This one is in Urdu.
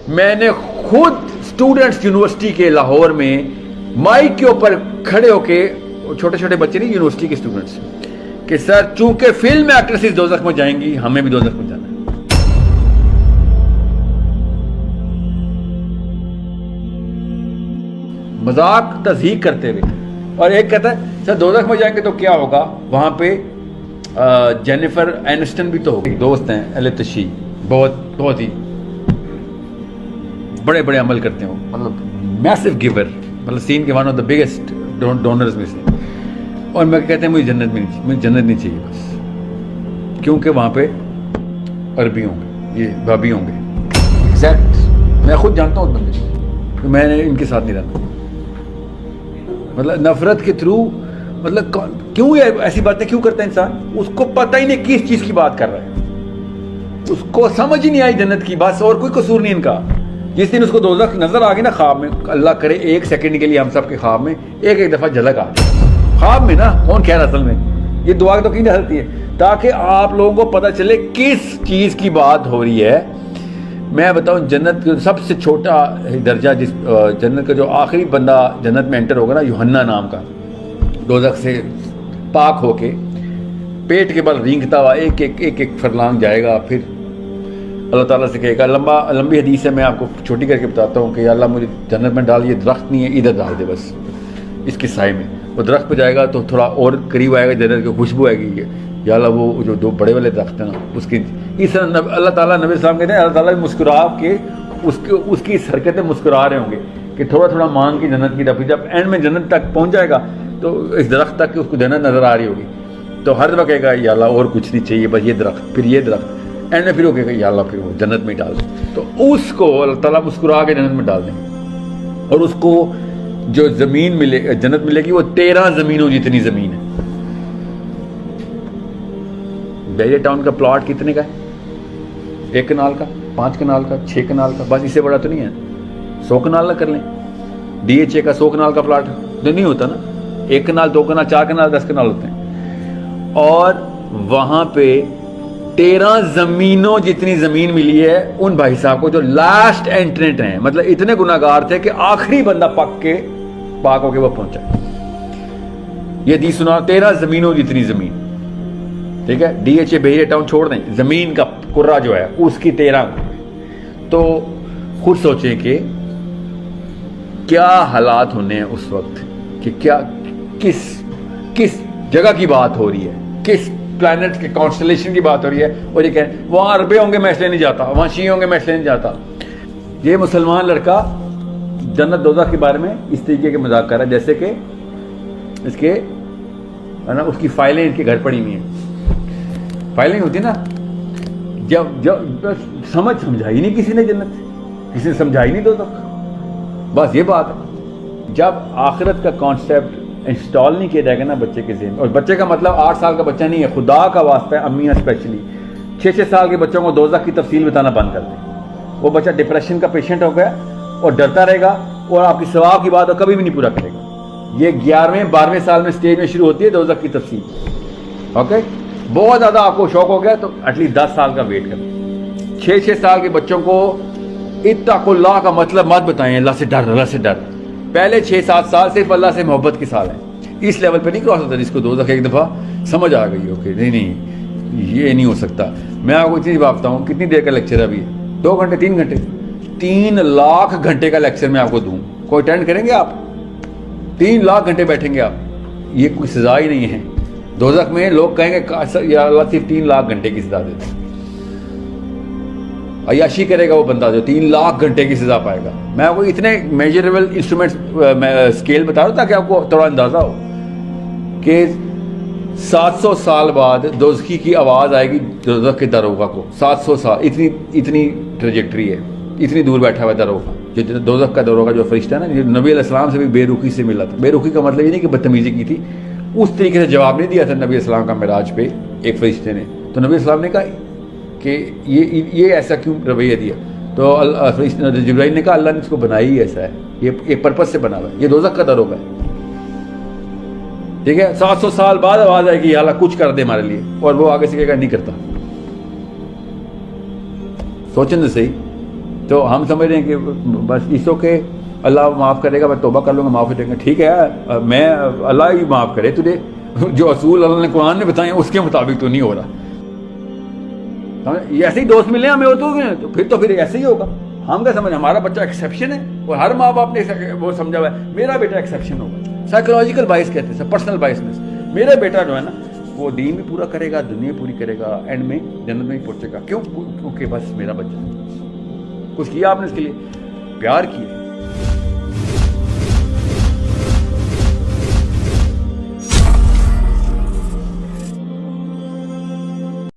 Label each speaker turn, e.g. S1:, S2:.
S1: میں نے خود اسٹوڈنٹس یونیورسٹی کے لاہور میں مائک کے اوپر کھڑے ہو کے، چھوٹے چھوٹے بچے نہیں، یونیورسٹی کے اسٹوڈنٹس، کہ سر چونکہ فلم ایکٹریسز دوزخ میں جائیں گی، ہمیں بھی دوزخ میں جانا ہے. مذاق تضحیک کرتے ہوئے. اور ایک کہتا ہے سر دوزخ میں جائیں گے تو کیا ہوگا، وہاں پہ جینیفر اینسٹن بھی تو ہوگی، دوست ہیں اہل تشیع، بہت ہی بڑے بڑے عمل کرتے ہوں، مطلب میسو گیور، مطلب سین کے one of the biggest donors میں سے. اور میں کہتے ہیں مجھے جنت نہیں چاہیے بس، کیونکہ وہاں پہ عربی ہوں گے، یہ بھابی ہوں گے. ایگزیکٹ، میں خود جانتا ہوں بندے، میں نے ان کے ساتھ نہیں رہنا. مطلب نفرت کے تھرو، مطلب کیوں ایسی باتیں کیوں کرتا ہے انسان؟ اس کو پتہ ہی نہیں کس چیز کی بات کر رہا ہے، اس کو سمجھ ہی نہیں آئی جنت کی بات، اور کوئی قصور نہیں ان کا. جس دن اس کو دوزخ نظر آ گئی نا خواب میں، اللہ کرے ایک سیکنڈ کے لیے ہم سب کے خواب میں ایک دفعہ جھلک آ گئی خواب میں نا، کون کہہ رہا اصل میں، یہ دعا تو کہیں ڈالتی ہے تاکہ آپ لوگوں کو پتہ چلے کس چیز کی بات ہو رہی ہے. میں بتاؤں جنت کا سب سے چھوٹا درجہ، جس جنت کا جو آخری بندہ جنت میں انٹر ہوگا نا، یوحنا نام کا، دوزخ سے پاک ہو کے پیٹ کے بل رینگتا ہوا ایک فرلانگ جائے گا. پھر اللہ تعالیٰ سے کہے گا، لمبی حدیث ہے، میں آپ کو چھوٹی کر کے بتاتا ہوں کہ یا اللہ مجھے جنت میں ڈال، یہ درخت نہیں ہے ادھر ڈال دے بس اس کے سائے میں. وہ درخت پہ جائے گا تو تھوڑا اور قریب آئے گا، جنت کی خوشبو آئے گی، یا اللہ وہ جو دو بڑے والے درخت ہیں نا اس کی، اس طرح اللہ تعالیٰ نبی السلام کہتے ہیں اللہ تعالیٰ مسکرا کے اس کی حرکتیں مسکرا رہے ہوں گے کہ تھوڑا تھوڑا مانگ کی جنت کی طرف. جب اینڈ میں جنت تک پہنچ جائے گا تو اس درخت تک اس کو جنت نظر آ رہی ہوگی، تو ہر دفعہ کہے گا یا اللہ اور کچھ نہیں چاہیے، بس یہ درخت، پھر یہ درخت. اینڈ میں پھر وہ کہے گا یا اللہ پھر وہ جنت میں ڈال دیں. تو اس کو اللہ تعالیٰ مسکرا کے جنت میں ڈال دیں. اور اس کو جو زمین جنت ملے گی وہ 13 زمینوں جتنی زمین ہے. بیجے ٹاؤن کا پلاٹ کتنے کا ہے؟ 1 کنال کا، 5 کنال کا، 6 کنال کا، بس اس سے بڑا تو نہیں ہے. 100 کنال کا کر لیں، ڈی ایچ اے کا 100 کنال کا پلاٹ تو نہیں ہوتا نا، 1 کنال، 2 کنال، 4 کنال، 10 کنال ہوتے ہیں. اور وہاں پہ 13 زمینوں جتنی زمین ملی ہے ان بھائی صاحب کو جو لاسٹ انٹرنٹ ہیں، مطلب اتنے گناہ گار تھے کہ آخری بندہ پاک ہو کے وہ پہنچا. یہ حدیث سنا، 13 زمینوں جتنی زمین، ٹھیک ہے. ڈی ایچ اے بیجے ٹاؤن چھوڑ دیں، زمین کا کرہ جو ہے اس کی 13. تو خود سوچیں کہ کیا حالات ہونے ہیں اس وقت، کہ کیا کس جگہ کی بات ہو رہی ہے، کس پلانٹ کے کانسٹلیشن کی بات ہو رہی ہے. اور یہ کہیں وہاں عربے ہوں گے میں اس لیے نہیں جاتا، وہاں شیعہ ہوں گے میں اس لیے نہیں جاتا. یہ مسلمان لڑکا جنت دوزخ کے بارے میں اس طریقے کے مذاق کر رہا ہے جیسے کہ اس کے ہے نا اس کی فائلیں ان کے گھر پڑی ہوئی ہیں. فائلیں ہوتی نا، جب سمجھائی نہیں کسی نے جنت، کسی نے سمجھائی نہیں دوزخ. بس یہ بات ہے، جب آخرت کا کانسیپٹ انسٹال نہیں کیا جائے گا نا بچے کے ذہن. اور بچے کا مطلب 8 سال کا بچہ نہیں ہے، خدا کا واسطہ ہے، امیاں اسپیشلی 6 سال کے بچوں کو دوزخ کی تفصیل بتانا بند کر دیں. وہ بچہ ڈپریشن کا پیشنٹ ہو گیا اور ڈرتا رہے گا، اور آپ کی ثواب کی بات وہ کبھی بھی نہیں پورا کرے گا. یہ 11ویں 12ویں سال میں اسٹیج میں شروع ہوتی ہے دوزخ کی تفصیل. اوکے، بہت زیادہ آپ کو شوق ہو گیا تو ایٹ لیسٹ 10 سال کا ویٹ کریں. 6 سال کے بچوں کو اتقوا اللہ کا مطلب مت بتائیں، اللہ سے ڈر، اللہ سے ڈر. پہلے 6-7 سال صرف اللہ سے محبت کے سال ہیں، اس لیول پہ نہیں کراس ہوتا جس کو دوزخ ایک دفعہ سمجھ آ گئی ہو کہ نہیں یہ نہیں ہو سکتا. میں آپ کو اتنی بات بتاؤں، کتنی دیر کا لیکچر ہے ابھی؟ 2 گھنٹے 3 گھنٹے 3 لاکھ گھنٹے کا لیکچر میں آپ کو دوں، کوئی اٹینڈ کریں گے آپ؟ 3 لاکھ گھنٹے بیٹھیں گے آپ؟ یہ کوئی سزا ہی نہیں ہے. دوزخ میں لوگ کہیں گے یا اللہ صرف 3 لاکھ گھنٹے کی سزا دیتا ہے. عیاشی کرے گا وہ بندہ جو 3 لاکھ گھنٹے کی سزا پائے گا. میں آپ کو اتنے میجریبل انسٹرومنٹس اسکیل بتا رہا ہوں تاکہ آپ کو تھوڑا اندازہ ہو کہ 700 سال بعد دوزخی کی آواز آئے گی دوزخ کے داروغہ کو. 700 سال، اتنی ٹریجیکٹری ہے، اتنی دور بیٹھا ہوا ہے داروغہ. جو دوزخ کا داروغہ جو فرشتہ ہے نا، جو نبی علیہ السلام سے بھی بے رخی سے ملا تھا. بے رخی کا مطلب یہ نہیں کہ بدتمیزی کی تھی، اس طریقے سے جواب نہیں دیا تھا نبی علیہ السلام کا معراج پہ ایک فرشتے نے. تو نبی علیہ السلام نے کہا کہ یہ ایسا کیوں رویہ دیا؟ تو جبرائیل نے کہا اللہ نے اس کو بنایا ہی ایسا ہے، یہ ایک پرپس سے بنا ہوا ہے، یہ دوزخ کا داروغہ ہے. ٹھیک ہے، 700 سال بعد آواز آئے گی یا اللہ کچھ کر دے ہمارے لیے، اور وہ آگے سے کہے گا نہیں کرتا. سوچیں تو صحیح. تو ہم سمجھ رہے ہیں کہ بس عیسو کے اللہ معاف کرے گا، میں توبہ کر لوں گا، معاف کرے گا. ٹھیک ہے، میں اللہ ہی معاف کرے تجھے، جو اصول اللہ نے قرآن نے بتائے اس کے مطابق تو نہیں ہو رہا. ایسے ہی دوست ملے ہمیں تو پھر ایسے ہی ہوگا. ہم کیا سمجھ، ہمارا بچہ ایکسیپشن ہے، اور ہر ماں باپ نے وہ سمجھا ہوا ہے میرا بیٹا ایکسیپشن ہوگا. سائیکولوجیکل بائس کہتے ہیں، پرسنل بائسنس. میرا بیٹا جو ہے نا وہ دین بھی پورا کرے گا، دنیا پوری کرے گا، اینڈ میں جنت میں ہی پہنچے گا. کیوں؟ کیونکہ بس میرا بچہ. کچھ کیا آپ نے اس کے لیے؟ پیار کیے.